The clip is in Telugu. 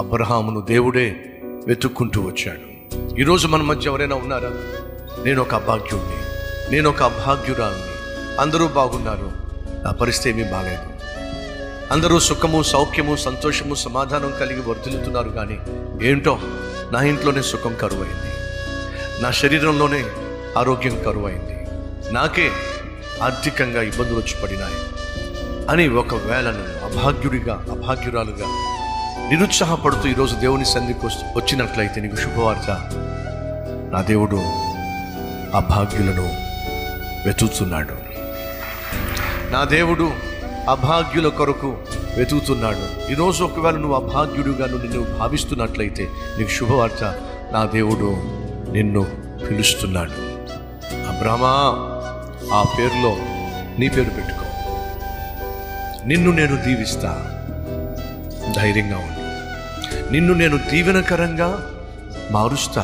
అబ్రహామును దేవుడే వెతుక్కుంటూ వచ్చాడు. ఈరోజు మన మధ్య ఎవరైనా ఉన్నారా? నేను ఒక అభాగ్యుడిని, నేను ఒక అభాగ్యురాలిని, అందరూ బాగున్నారు, నా పరిస్థితి ఏమీ బాలేదు, అందరూ సుఖము సౌఖ్యము సంతోషము సమాధానం కలిగి వర్ధిల్లుతున్నారు, కానీ ఏంటో నా ఇంట్లోనే సుఖం కరువైంది, నా శరీరంలోనే ఆరోగ్యం కరువైంది, నాకే ఆర్థికంగా ఇబ్బందులు వచ్చి పడినాయి అని ఒకవేళ నేను అభాగ్యురాలుగా నిరుత్సాహపడుతూ ఈరోజు దేవుని సన్నిధికి వచ్చినట్లయితే నీకు శుభవార్త. నా దేవుడు అభాగ్యులను వెతుకుతున్నాడు. నా దేవుడు అభాగ్యుల కొరకు వెతుకుతున్నాడు. ఈరోజు ఒకవేళ నువ్వు అభాగ్యుడిగా నిన్ను భావిస్తున్నట్లయితే నీకు శుభవార్త. నా దేవుడు నిన్ను పిలుస్తున్నాడు. అబ్రామా, ఆ పేరులో నీ పేరు పెట్టుకో, నిన్ను నేను దీవిస్తా, ధైర్యంగా ఉండు, నిన్ను నేను దీవెనకరంగా మారుస్తా.